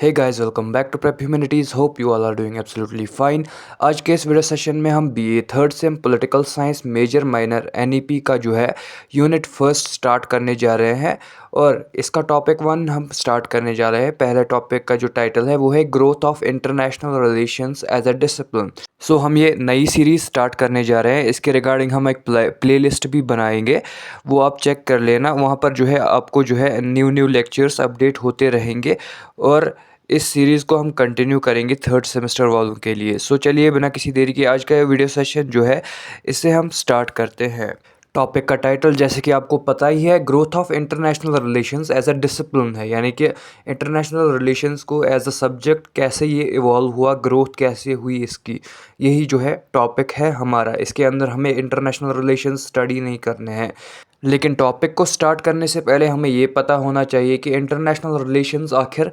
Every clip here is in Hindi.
Hey guys, welcome back to prep humanities. Hope you all are doing absolutely fine. आज के इस वीडियो सेशन में हम BA third sem political science major minor NEP का जो है यूनिट फर्स्ट स्टार्ट करने जा रहे हैं और इसका टॉपिक 1 हम स्टार्ट करने जा रहे हैं। पहले टॉपिक का जो टाइटल है वो है growth of international relations as a discipline. So हम ये नई सीरीज़ स्टार्ट करने जा रहे हैं। इसके रिगार्डिंग हम एक प्लेलिस्ट भी बनाएंगे, वो आप चेक कर लेना। वहाँ पर जो है आपको जो है न्यू लेक्चर्स अपडेट होते रहेंगे और इस सीरीज़ को हम कंटिन्यू करेंगे थर्ड सेमेस्टर वालों के लिए। सो चलिए बिना किसी देरी के आज का ये वीडियो सेशन जो है इसे हम स्टार्ट करते हैं। टॉपिक का टाइटल जैसे कि आपको पता ही है, growth of international relations as a discipline है, यानी कि इंटरनेशनल रिलेशंस को एज अ सब्जेक्ट कैसे ये इवॉल्व हुआ, ग्रोथ कैसे हुई इसकी, यही जो है टॉपिक है हमारा। इसके अंदर हमें इंटरनेशनल रिलेशंस स्टडी नहीं करने हैं, लेकिन टॉपिक को स्टार्ट करने से पहले हमें ये पता होना चाहिए कि इंटरनेशनल रिलेशंस आखिर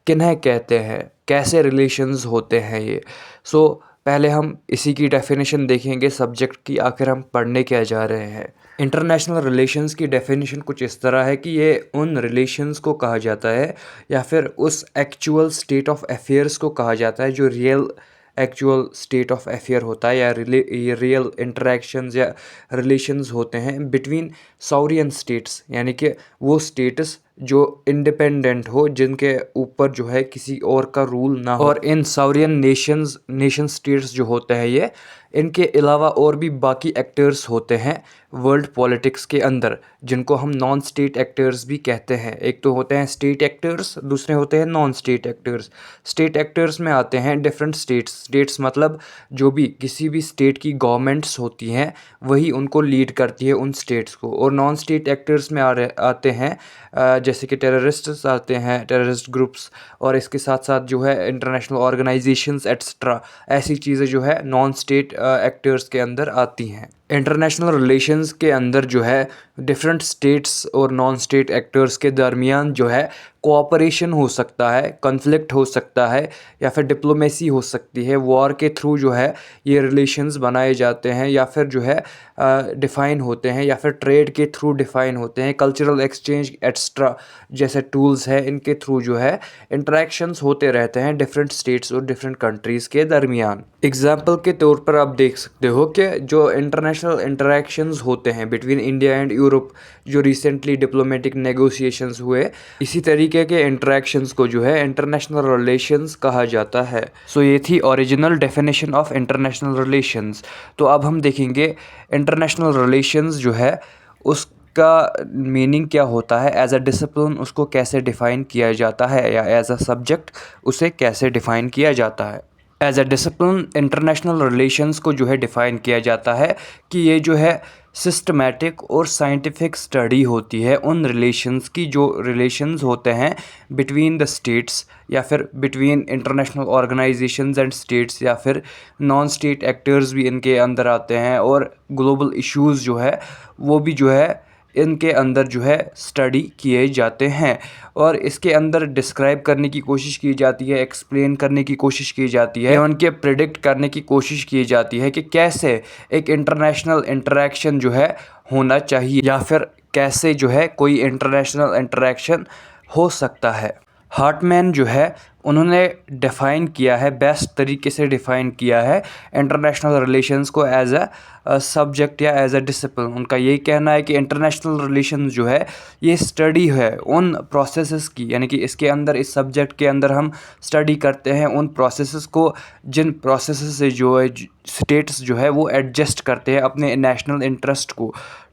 किन्हें कहते हैं, कैसे रिलेशंस होते हैं ये। सो पहले हम इसी की डेफिनेशन देखेंगे सब्जेक्ट की, आखिर हम पढ़ने क्या जा रहे हैं। इंटरनेशनल रिलेशंस की डेफिनेशन कुछ इस तरह है कि ये उन रिलेशंस को कहा जाता है या फिर उस एक्चुअल स्टेट ऑफ अफेयर्स को कहा जाता है जो real actual state of affair होता है, या रियल इंटरेक्शंस या रिलेशंस होते हैं बिटवीन सॉवरियन स्टेट्स, यानी कि वो स्टेट्स जो इंडिपेंडेंट हो, जिनके ऊपर जो है किसी और का रूल ना हो। और इन सॉवरियन नेशन स्टेट्स जो होते हैं ये, इनके अलावा और भी बाकी एक्टर्स होते हैं वर्ल्ड पॉलिटिक्स के अंदर, जिनको हम नॉन स्टेट एक्टर्स भी कहते हैं। एक तो होते हैं स्टेट एक्टर्स, दूसरे होते हैं non state actors. State actors में आते हैं डिफरेंट स्टेट्स मतलब जो भी किसी भी स्टेट की गवर्नमेंट्स होती हैं वही उनको लीड करती है उन स्टेट्स को। और नॉन स्टेट एक्टर्स में आते हैं जैसे कि टेररिस्ट्स आते हैं, टेररिस्ट ग्रुप्स, और इसके साथ साथ जो है इंटरनेशनल ऑर्गेनाइजेशंस एक्स्ट्रा, ऐसी चीज़ें जो है नॉन स्टेट एक्टर्स के अंदर आती हैं। इंटरनेशनल रिलेशंस के अंदर जो है डिफरेंट स्टेट्स और नॉन स्टेट एक्टर्स के दरमियान जो है कोऑपरेशन हो सकता है, कॉन्फ्लिक्ट हो सकता है, या फिर डिप्लोमेसी हो सकती है। वॉर के थ्रू जो है ये रिलेशंस बनाए जाते हैं, या फिर जो है डिफ़ाइन होते हैं, या फिर ट्रेड के थ्रू डिफ़ाइन होते हैं। कल्चरल एक्सचेंज एक्स्ट्रा जैसे टूल्स हैं, इनके थ्रू जो है इंटरेक्शंस होते रहते हैं डिफरेंट स्टेट्स और डिफरेंट कंट्रीज़ के दरमियान। एग्जाम्पल के तौर पर आप देख सकते हो कि जो इंटरनेशनल इंटरेक्शंस होते हैं बिटवीन इंडिया एंड यूरोप, जो रिसेंटली डिप्लोमेटिक नेगोशिएशंस हुए, इसी तरीके के इंटरेक्शंस को जो है इंटरनेशनल रिलेशंस कहा जाता है। सो ये थी original definition of international relations. तो अब हम देखेंगे इंटरनेशनल रिलेशंस जो है उसका मीनिंग क्या होता है, एज अ डिसिप्लिन उसको कैसे डिफ़ाइन किया जाता है, या एज अ सब्जेक्ट उसे कैसे डिफ़ाइन किया जाता है। As a discipline international relations को जो है डिफ़ाइन किया जाता है कि ये जो है सिस्टमैटिक और साइंटिफिक स्टडी होती है उन रिलेशंस की, जो रिलेशंस होते हैं बिटवीन द स्टेट्स, या फिर between international organisations and states, या फिर नॉन स्टेट एक्टर्स भी इनके अंदर आते हैं, और ग्लोबल इश्यूज़ जो है वो भी जो है इनके अंदर जो है स्टडी किए जाते हैं। और इसके अंदर डिस्क्राइब करने की कोशिश की जाती है, एक्सप्लेन करने की कोशिश की जाती है, उनके प्रिडिक्ट करने की कोशिश की जाती है कि कैसे एक इंटरनेशनल इंटरेक्शन जो है होना चाहिए, या फिर कैसे जो है कोई इंटरनेशनल इंटरेक्शन हो सकता है। हार्टमैन जो है उन्होंने डिफ़ाइन किया है, बेस्ट तरीके से डिफ़ाइन किया है इंटरनेशनल रिलेशंस को एज अ सब्जेक्ट या एज अ डिसिप्लिन। उनका यही कहना है कि इंटरनेशनल रिलेशंस जो है ये स्टडी है उन प्रोसेसेस की, यानी कि इसके अंदर, इस सब्जेक्ट के अंदर हम स्टडी करते हैं उन प्रोसेसेस को, जिन प्रोसेसेस से जो है स्टेट्स जो है वो एडजस्ट करते हैं अपने नेशनल इंटरेस्ट को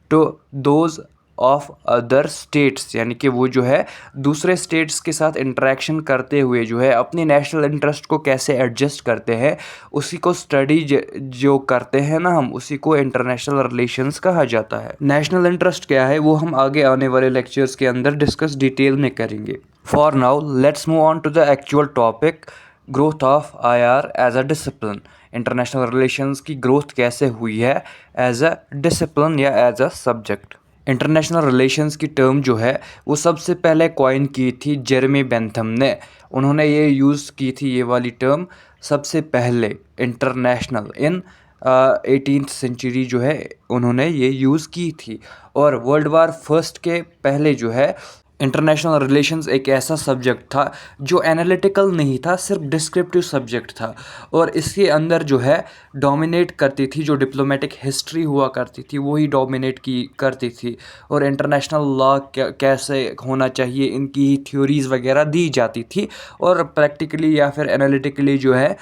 to those of other states, यानी कि वो जो है दूसरे स्टेट्स के साथ इंटरेक्शन करते हुए जो है अपने नेशनल इंटरेस्ट को कैसे एडजस्ट करते हैं, उसी को स्टडी जो करते हैं ना हम, उसी को इंटरनेशनल रिलेशंस कहा जाता है। नेशनल इंटरेस्ट क्या है वो हम आगे आने वाले लेक्चर्स के अंदर डिस्कस डिटेल में करेंगे। For now let's move on to the actual topic, growth of IR as a discipline. International relations की ग्रोथ कैसे हुई है एज अ डिसिप्लिन या as a subject. International relations की टर्म जो है वो सबसे पहले कॉइन की थी जेरेमी बेंथम ने। उन्होंने ये यूज़ की थी ये वाली टर्म सबसे पहले, इंटरनेशनल, इन 18th सेंचुरी जो है उन्होंने ये यूज़ की थी। और वर्ल्ड वार फर्स्ट के पहले जो है इंटरनेशनल रिलेशंस एक ऐसा सब्जेक्ट था जो एनालिटिकल नहीं था, सिर्फ डिस्क्रिप्टिव सब्जेक्ट था। और इसके अंदर जो है डोमिनेट करती थी, जो डिप्लोमेटिक हिस्ट्री हुआ करती थी वही डोमिनेट की करती थी। और इंटरनेशनल लॉ कैसे होना चाहिए इनकी थ्योरीज़ वगैरह दी जाती थी। और प्रैक्टिकली या फिर एनालिटिकली जो है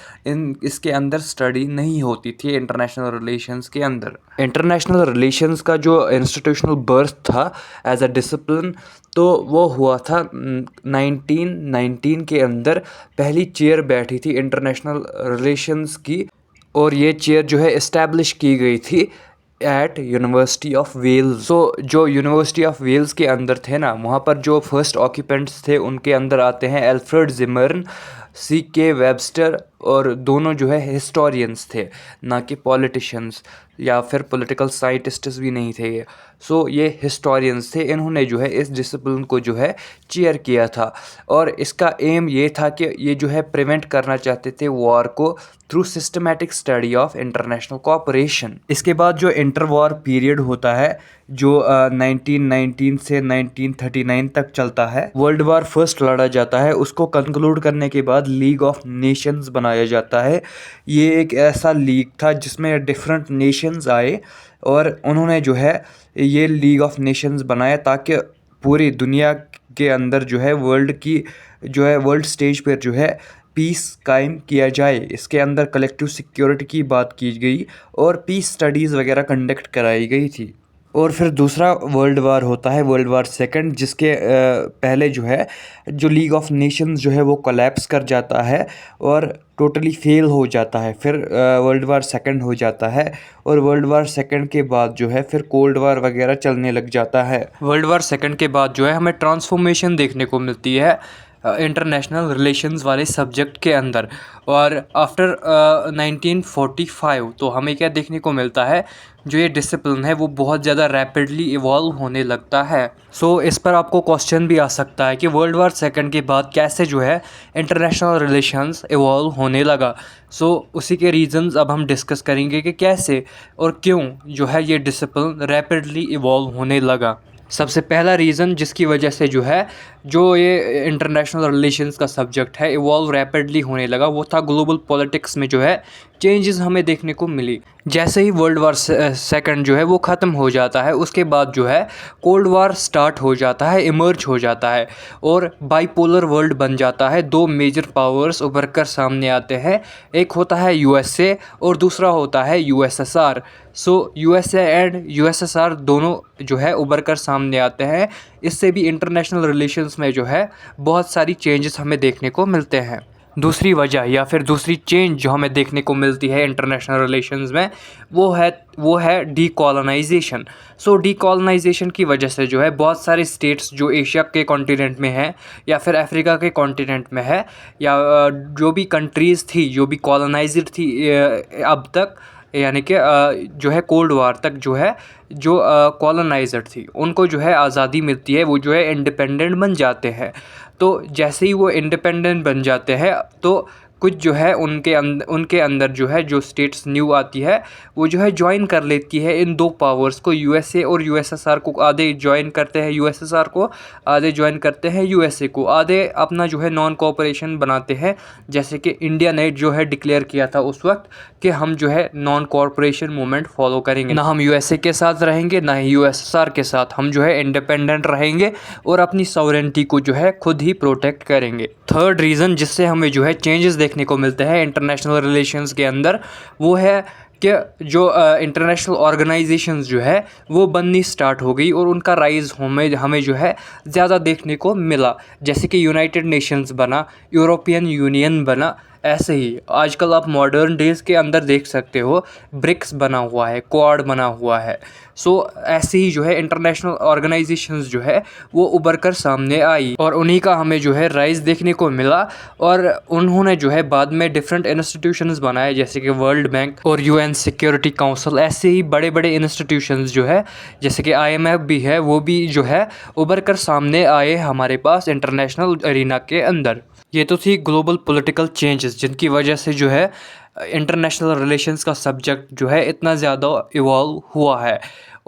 इसके अंदर स्टडी नहीं होती थी इंटरनेशनल रिलेशंस के अंदर। इंटरनेशनल रिलेशंस का जो इंस्टीट्यूशनल बर्थ था एज अ डिसिप्लिन, तो वो हुआ था 1919 के अंदर। पहली चेयर बैठी थी इंटरनेशनल रिलेशंस की, और ये चेयर जो है इस्टेब्लिश की गई थी एट यूनिवर्सिटी ऑफ वेल्स। सो जो यूनिवर्सिटी ऑफ वेल्स के अंदर थे ना, वहाँ पर जो फर्स्ट ऑक्यूपेंट्स थे उनके अंदर आते हैं एल्फ्रेड जिमर्न, C.K. वेबस्टर, और दोनों जो है हिस्टोरियंस थे, ना कि पॉलिटिशियंस या फिर पॉलिटिकल साइंटिस्ट्स भी नहीं थे ये। सो ये हिस्टोरियंस थे, इन्होंने जो है इस डिसिप्लिन को जो है चेयर किया था। और इसका एम ये था कि ये जो है प्रिवेंट करना चाहते थे वॉर को through systematic study of international cooperation. इसके बाद जो इंटर वॉर पीरियड होता है जो 1919 से 1939 तक चलता है, वर्ल्ड वार फर्स्ट लड़ा जाता है, उसको कंक्लूड करने के बाद लीग ऑफ नेशंस बनाया जाता है। ये एक ऐसा लीग था जिसमें डिफरेंट नेशंस आए, और उन्होंने जो है ये लीग ऑफ नेशंस बनाया ताकि पूरी दुनिया के अंदर जो है वर्ल्ड स्टेज पर जो है पीस कायम किया जाए। इसके अंदर कलेक्टिव सिक्योरिटी की बात की गई और पीस स्टडीज़ वगैरह कंडक्ट कराई गई थी। और फिर दूसरा वर्ल्ड वार होता है, वर्ल्ड वार सेकंड, जिसके पहले जो है जो लीग ऑफ नेशंस जो है वो कोलैप्स कर जाता है और टोटली फेल हो जाता है। फिर वर्ल्ड वार सेकंड हो जाता है, और वर्ल्ड वार सेकंड के बाद जो है फिर कोल्ड वार वगैरह चलने लग जाता है। वर्ल्ड वार सेकंड के बाद जो है हमें ट्रांसफॉर्मेशन देखने को मिलती है इंटरनेशनल रिलेशंस वाले सब्जेक्ट के अंदर। और आफ्टर 1945 तो हमें क्या देखने को मिलता है, जो ये डिसिप्लिन है वो बहुत ज़्यादा रैपिडली इवॉल्व होने लगता है। सो इस पर आपको क्वेश्चन भी आ सकता है कि वर्ल्ड वार सेकंड के बाद कैसे जो है इंटरनेशनल रिलेशंस इवॉल्व होने लगा। सो उसी के रीजंस अब हम डिस्कस करेंगे कि कैसे और क्यों जो है ये डिसिप्लिन रैपिडली इवॉल्व होने लगा। सबसे पहला रीज़न जिसकी वजह से जो है जो ये इंटरनेशनल रिलेशंस का सब्जेक्ट है इवॉल्व रैपिडली होने लगा, वो था ग्लोबल पॉलिटिक्स में जो है चेंजेस हमें देखने को मिली। जैसे ही वर्ल्ड वार सेकंड जो है वो ख़त्म हो जाता है, उसके बाद जो है कोल्ड वार स्टार्ट हो जाता है, इमर्ज हो जाता है, और बाईपोलर वर्ल्ड बन जाता है। दो मेजर पावर्स उभर कर सामने आते हैं, एक होता है USA और दूसरा होता है USSR। So USA and USSR दोनों जो है उभर कर सामने आते हैं। इससे भी इंटरनेशनल रिलेशंस में जो है बहुत सारी चेंजेस हमें देखने को मिलते हैं। दूसरी वजह या फिर दूसरी चेंज जो हमें देखने को मिलती है इंटरनेशनल रिलेशंस में वो है डीकॉलोनाइजेशन। सो डीकॉलोनाइजेशन की वजह से जो है बहुत सारे स्टेट्स जो एशिया के कॉन्टिनेंट में है या फिर अफ्रीका के कॉन्टिनेंट में है, या जो भी कंट्रीज़ थी जो भी कॉलोनाइज्ड थी अब तक, यानी कि जो है कोल्ड वार तक जो है जो कॉलोनाइजर थी उनको जो है आज़ादी मिलती है, वो जो है इंडिपेंडेंट बन जाते हैं। तो जैसे ही वो इंडिपेंडेंट बन जाते हैं तो कुछ जो है उनके अंदर जो है जो स्टेट्स न्यू आती है वो जो है ज्वाइन कर लेती है इन दो पावर्स को, USA और USSR को। आधे ज्वाइन करते हैं USSR को, आधे ज्वाइन करते हैं USA को, आधे अपना जो है नॉन कोऑपरेशन बनाते हैं। जैसे कि इंडिया ने जो है डिक्लेयर किया था उस वक्त कि हम जो है नॉन कोऑपरेशन मूवमेंट फॉलो करेंगे, ना हम USA के साथ रहेंगे ना ही USSR के साथ, हम जो है इंडिपेंडेंट रहेंगे और अपनी सॉवरेनिटी को जो है खुद ही प्रोटेक्ट करेंगे। थर्ड रीज़न जिससे हमें जो है चेंजेस देखने को मिलते हैं इंटरनेशनल रिलेशंस के अंदर, वो है कि जो इंटरनेशनल ऑर्गेनाइजेशंस जो है वो बननी स्टार्ट हो गई और उनका राइज़ हमें जो है ज़्यादा देखने को मिला। जैसे कि यूनाइटेड नेशंस बना, यूरोपियन यूनियन बना, ऐसे ही आजकल आप मॉडर्न डेज़ के अंदर देख सकते हो ब्रिक्स बना हुआ है, क्वाड बना हुआ है। सो ऐसे ही जो है इंटरनेशनल ऑर्गेनाइजेशंस जो है वो उभर कर सामने आई और उन्हीं का हमें जो है राइज़ देखने को मिला। और उन्होंने जो है बाद में डिफरेंट इंस्टीट्यूशंस बनाए, जैसे कि वर्ल्ड बैंक और UN सिक्योरिटी काउंसिल। ऐसे ही बड़े बड़े इंस्टीट्यूशंस जो है जैसे कि IMF भी है, वो भी जो है उभर कर सामने आए हमारे पास इंटरनेशनल अरीना के अंदर। ये तो थी ग्लोबल पॉलिटिकल चेंजेस जिनकी वजह से जो है इंटरनेशनल रिलेशंस का सब्जेक्ट जो है इतना ज़्यादा इवॉल्व हुआ है।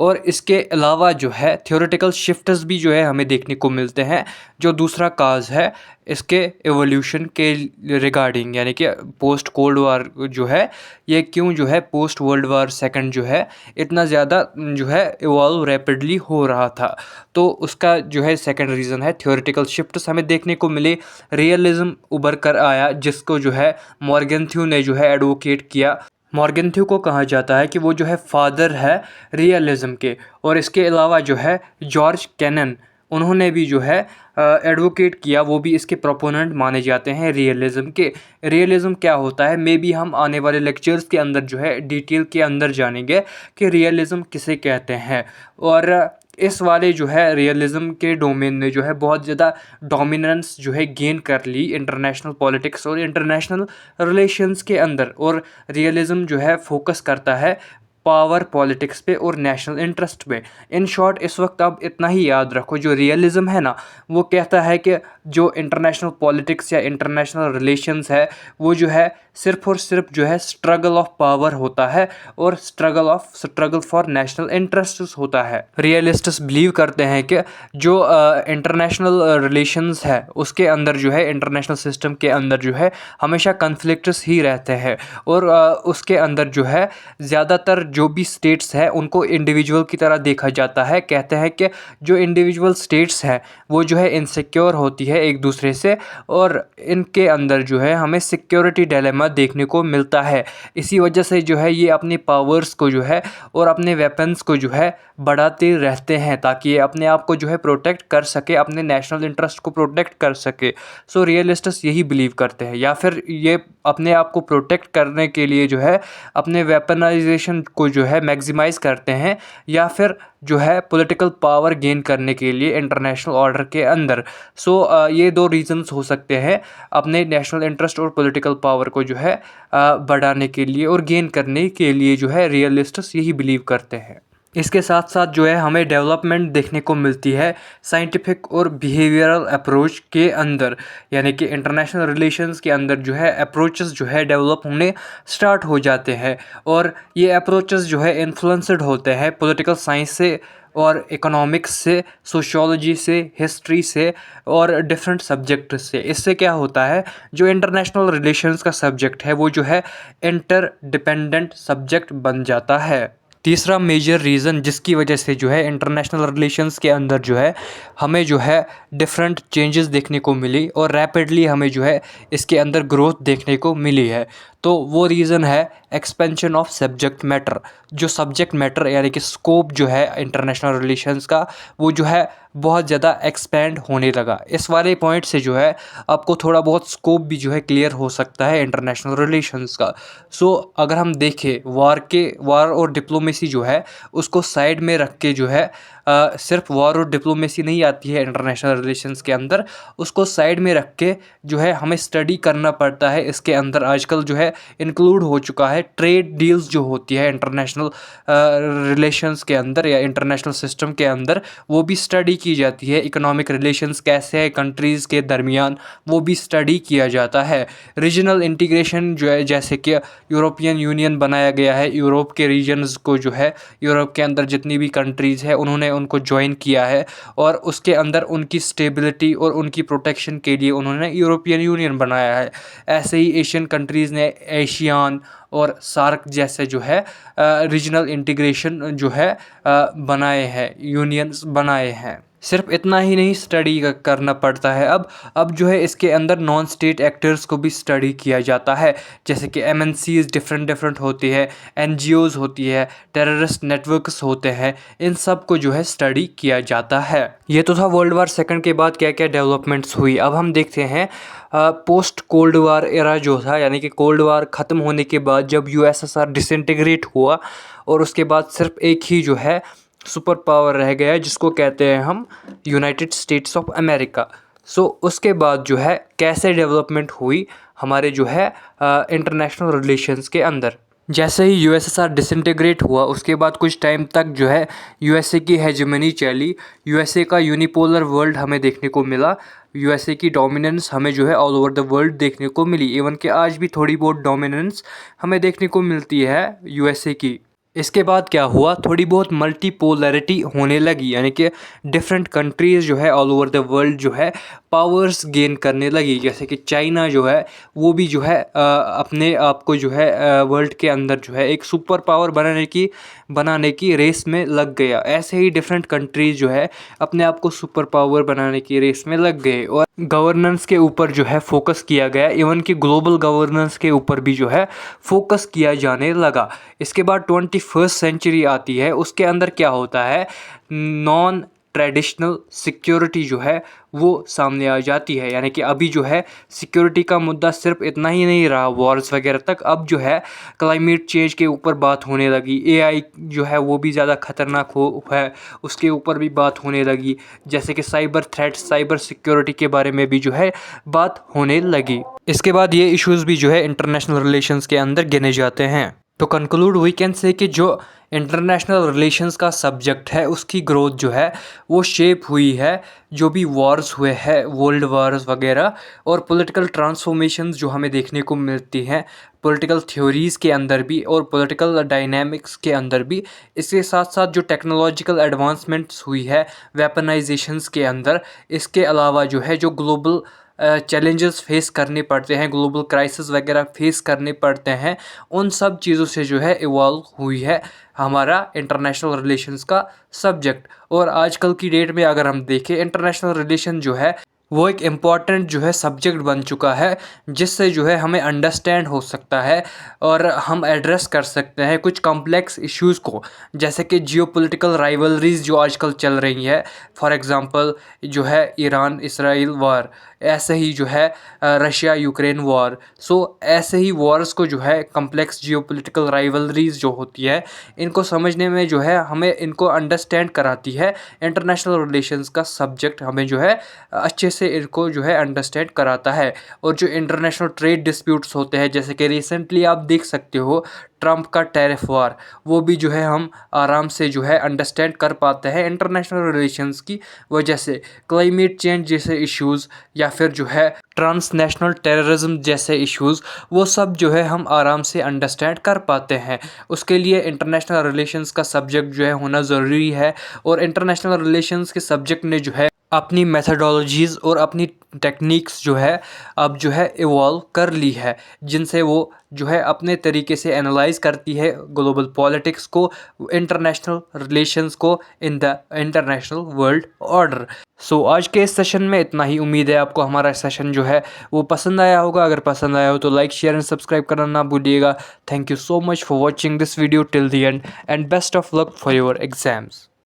और इसके अलावा जो है थ्योरेटिकल शिफ्ट्स भी जो है हमें देखने को मिलते हैं, जो दूसरा काज है इसके एवोल्यूशन के रिगार्डिंग, यानी कि पोस्ट कोल्ड वार जो है ये क्यों जो है पोस्ट वर्ल्ड वार सेकंड जो है इतना ज़्यादा जो है इवॉल्व रैपिडली हो रहा था। तो उसका जो है सेकंड रीज़न है थ्योरेटिकल शिफ्ट्स हमें देखने को मिले, रियलिज्म उभर कर आया जिसको जो है मॉर्गेंथ्यू ने जो है एडवोकेट किया। मॉर्गेंथ्यू को कहा जाता है कि वो जो है फादर है रियलिज्म के। और इसके अलावा जो है जॉर्ज कैनन, उन्होंने भी जो है एडवोकेट किया, वो भी इसके प्रोपोनेंट माने जाते हैं रियलिज्म के। रियलिज्म क्या होता है, मे बी हम आने वाले लेक्चर्स के अंदर जो है डिटेल के अंदर जानेंगे कि रियलिज्म किसे कहते हैं। और इस वाले जो है रियलिज्म के डोमेन में जो है बहुत ज़्यादा डोमिनेंस जो है गेन कर ली इंटरनेशनल पॉलिटिक्स और इंटरनेशनल रिलेशंस के अंदर। और रियलिज्म जो है फोकस करता है पावर पॉलिटिक्स पे और नेशनल इंटरेस्ट पे। इन शॉर्ट इस वक्त आप इतना ही याद रखो, जो रियलिज्म है ना वो कहता है कि जो इंटरनेशनल पॉलिटिक्स या इंटरनेशनल रिलेशंस है वो जो है सिर्फ और सिर्फ जो है स्ट्रगल ऑफ पावर होता है और स्ट्रगल फॉर नेशनल इंटरेस्ट्स होता है। रियलिस्ट्स बिलीव करते हैं कि जो इंटरनेशनल रिलेशंस है उसके अंदर जो है इंटरनेशनल सिस्टम के अंदर जो है हमेशा कन्फ्लिक्ट्स ही रहते हैं। और उसके अंदर जो है ज़्यादातर जो भी स्टेट्स हैं उनको इंडिविजुअल की तरह देखा जाता है। कहते हैं कि जो इंडिविजुअल स्टेट्स हैं वो जो है इनसिक्योर होती है एक दूसरे से, और इनके अंदर जो है हमें सिक्योरिटी डिलेमा देखने को मिलता है। इसी वजह से जो है ये अपनी पावर्स को जो है और अपने वेपन्स को जो है बढ़ाते रहते हैं ताकि ये अपने आप को जो है प्रोटेक्ट कर सके, अपने नेशनल इंटरेस्ट को प्रोटेक्ट कर सके। सो रियलिस्ट्स यही बिलीव करते हैं, या फिर ये अपने आप को प्रोटेक्ट करने के लिए जो है अपने वेपनाइजेशन को जो है मैक्सिमाइज़ करते हैं, या फिर जो है पॉलिटिकल पावर गेन करने के लिए इंटरनेशनल ऑर्डर के अंदर। सो ये दो रीजंस हो सकते हैं अपने नेशनल इंटरेस्ट और पॉलिटिकल पावर को जो है बढ़ाने के लिए और गेन करने के लिए जो है रियलिस्ट्स यही बिलीव करते हैं। इसके साथ साथ जो है हमें डेवलपमेंट देखने को मिलती है साइंटिफिक और बिहेवियरल अप्रोच के अंदर, यानी कि इंटरनेशनल रिलेशंस के अंदर जो है अप्रोचेस जो है डेवलप होने स्टार्ट हो जाते हैं। और ये अप्रोचेस जो है इन्फ्लुएंसड होते हैं पॉलिटिकल साइंस से और इकोनॉमिक्स से, सोशियोलॉजी से, हिस्ट्री से और डिफरेंट सब्जेक्ट से। इससे क्या होता है, जो इंटरनेशनल रिलेशंस का सब्जेक्ट है वो जो है इंटर डिपेंडेंट सब्जेक्ट बन जाता है। तीसरा मेजर रीज़न जिसकी वजह से जो है इंटरनेशनल रिलेशंस के अंदर जो है हमें जो है डिफरेंट चेंजेस देखने को मिली और रैपिडली हमें जो है इसके अंदर ग्रोथ देखने को मिली है, तो वो रीज़न है एक्सपेंशन ऑफ सब्जेक्ट मैटर। जो सब्जेक्ट मैटर यानी कि स्कोप जो है इंटरनेशनल रिलेशंस का वो जो है बहुत ज़्यादा एक्सपेंड होने लगा। इस वाले पॉइंट से जो है आपको थोड़ा बहुत स्कोप भी जो है क्लियर हो सकता है इंटरनेशनल रिलेशंस का। सो अगर हम देखें वार और डिप्लोमेसी जो है उसको साइड में रख के जो है सिर्फ वार और डिप्लोमेसी नहीं आती है इंटरनेशनल रिलेशंस के अंदर, उसको साइड में रख के जो है हमें स्टडी करना पड़ता है। इसके अंदर आजकल जो है इंक्लूड हो चुका है ट्रेड डील्स जो होती है इंटरनेशनल रिलेशंस के अंदर या इंटरनेशनल सिस्टम के अंदर, वो भी स्टडी की जाती है। इकोनॉमिक रिलेशंस कैसे है कंट्रीज़ के दरमियान वो भी स्टडी किया जाता है। रीजनल इंटीग्रेशन जो है, जैसे कि यूरोपियन यूनियन बनाया गया है, यूरोप के रीजन्स को जो है यूरोप के अंदर जितनी भी कंट्रीज़ है उन्होंने उनको ज्वाइन किया है और उसके अंदर उनकी स्टेबिलिटी और उनकी प्रोटेक्शन के लिए उन्होंने यूरोपियन यूनियन बनाया है। ऐसे ही एशियन कंट्रीज़ ने एशियान और सार्क जैसे जो है रीजनल इंटीग्रेशन जो है बनाए हैं, यूनियंस बनाए हैं। सिर्फ इतना ही नहीं स्टडी करना पड़ता है, अब जो है इसके अंदर नॉन स्टेट एक्टर्स को भी स्टडी किया जाता है, जैसे कि एमएनसीज डिफरेंट होती है, एनजीओज़ होती है, टेररिस्ट नेटवर्क्स होते हैं, इन सब को जो है स्टडी किया जाता है। ये तो था वर्ल्ड वार सेकंड के बाद क्या क्या डेवलपमेंट्स हुई। अब हम देखते हैं पोस्ट कोल्ड वार एरा जो था, यानी कि कोल्ड वार ख़त्म होने के बाद जब यूएसएसआर डिसइंटीग्रेट हुआ और उसके बाद सिर्फ एक ही जो है सुपर पावर रह गया जिसको कहते हैं हम यूनाइटेड स्टेट्स ऑफ अमेरिका। सो उसके बाद जो है कैसे डेवलपमेंट हुई हमारे जो है इंटरनेशनल रिलेशंस के अंदर। जैसे ही यूएसएसआर डिसइंटीग्रेट हुआ उसके बाद कुछ टाइम तक जो है यूएसए की हेजेमनी चली, यूएसए का यूनिपोलर वर्ल्ड हमें देखने को मिला, यूएसए की डोमिनेंस हमें जो है ऑल ओवर द वर्ल्ड देखने को मिली। इवन कि आज भी थोड़ी बहुत डोमिनेंस हमें देखने को मिलती है यूएसए की। इसके बाद क्या हुआ, थोड़ी बहुत मल्टीपोलैरिटी होने लगी, यानी कि डिफरेंट कंट्रीज़ जो है ऑल ओवर द वर्ल्ड जो है पावर्स गेन करने लगी। जैसे कि चाइना जो है वो भी जो है अपने आप को जो है वर्ल्ड के अंदर जो है एक सुपर पावर बनाने की रेस में लग गया। ऐसे ही डिफरेंट कंट्रीज़ जो है अपने आप को सुपर पावर बनाने की रेस में लग गए और गवर्नेंस के ऊपर जो है फोकस किया गया। इवन कि ग्लोबल गवर्नेंस के ऊपर भी जो है फोकस किया जाने लगा। इसके बाद 21st सेंचुरी आती है, उसके अंदर क्या होता है, नॉन ट्रेडिशनल सिक्योरिटी जो है वो सामने आ जाती है। यानी कि अभी जो है सिक्योरिटी का मुद्दा सिर्फ इतना ही नहीं रहा वॉर्स वगैरह तक, अब जो है क्लाइमेट चेंज के ऊपर बात होने लगी। एआई जो है वो भी ज़्यादा खतरनाक है, उसके ऊपर भी बात होने लगी। जैसे कि साइबर थ्रेट, साइबर सिक्योरिटी के बारे में भी जो है बात होने लगी। इसके बाद ये इश्यूज़ भी जो है इंटरनेशनल रिलेशंस के अंदर गिने जाते हैं। तो कंक्लूड वी कैन से कि जो इंटरनेशनल रिलेशंस का सब्जेक्ट है उसकी ग्रोथ जो है वो शेप हुई है जो भी वॉर्स हुए हैं, वर्ल्ड वार्स वगैरह, और पॉलिटिकल ट्रांसफॉर्मेशंस जो हमें देखने को मिलती हैं पॉलिटिकल थ्योरीज़ के अंदर भी और पॉलिटिकल डायनामिक्स के अंदर भी। इसके साथ साथ जो टेक्नोलॉजिकल एडवांसमेंट्स हुई है वेपनाइजेशंस के अंदर, इसके अलावा जो है जो ग्लोबल चैलेंजेस फेस करने पड़ते हैं, ग्लोबल क्राइसिस वगैरह फेस करने पड़ते हैं, उन सब चीज़ों से जो है इवॉल्व हुई है हमारा इंटरनेशनल रिलेशंस का सब्जेक्ट। और आजकल की डेट में अगर हम देखें, इंटरनेशनल रिलेशन जो है वो एक इम्पॉर्टेंट जो है सब्जेक्ट बन चुका है, जिससे जो है हमें अंडरस्टैंड हो सकता है और हम एड्रेस कर सकते हैं कुछ कॉम्प्लेक्स इश्यूज़ को। जैसे कि जियोपॉलिटिकल राइवलरीज़ जो आजकल चल रही है, फॉर एग्ज़ाम्पल जो है ईरान इसराइल वॉर, ऐसे ही जो है रशिया यूक्रेन वॉर। सो ऐसे ही वॉर्स को जो है कॉम्प्लेक्स जियोपॉलिटिकल राइवलरीज़ जो होती है, इनको समझने में जो है हमें इनको अंडरस्टैंड कराती है इंटरनेशनल रिलेशंस का सब्जेक्ट। हमें जो है अच्छे से इनको जो है अंडरस्टैंड कराता है। और जो इंटरनेशनल ट्रेड डिस्प्यूट्स होते हैं, जैसे कि रिसेंटली आप देख सकते हो ट्रंप का टैरिफ वार, वो भी जो है हम आराम से जो है अंडरस्टैंड कर पाते हैं इंटरनेशनल रिलेशंस की वजह से। क्लाइमेट चेंज जैसे इश्यूज़ या फिर जो है ट्रांसनेशनल टेररिज्म जैसे इश्यूज़, वो सब जो है हम आराम से अंडरस्टैंड कर पाते हैं। उसके लिए इंटरनेशनल रिलेशंस का सब्जेक्ट जो है होना ज़रूरी है। और इंटरनेशनल रिलेशंस के सब्जेक्ट ने जो है अपनी मेथडोलॉजीज़ और अपनी टेक्निक्स जो है अब जो है इवॉल्व कर ली है, जिनसे वो जो है अपने तरीके से एनालाइज करती है ग्लोबल पॉलिटिक्स को, इंटरनेशनल रिलेशंस को, in the international world order. So आज के इस सेशन में इतना ही। उम्मीद है आपको हमारा सेशन जो है वो पसंद आया होगा। अगर पसंद आया हो तो लाइक शेयर एंड सब्सक्राइब करना ना भूलिएगा। Thank you so much for watching this video till the end best of luck for your exams.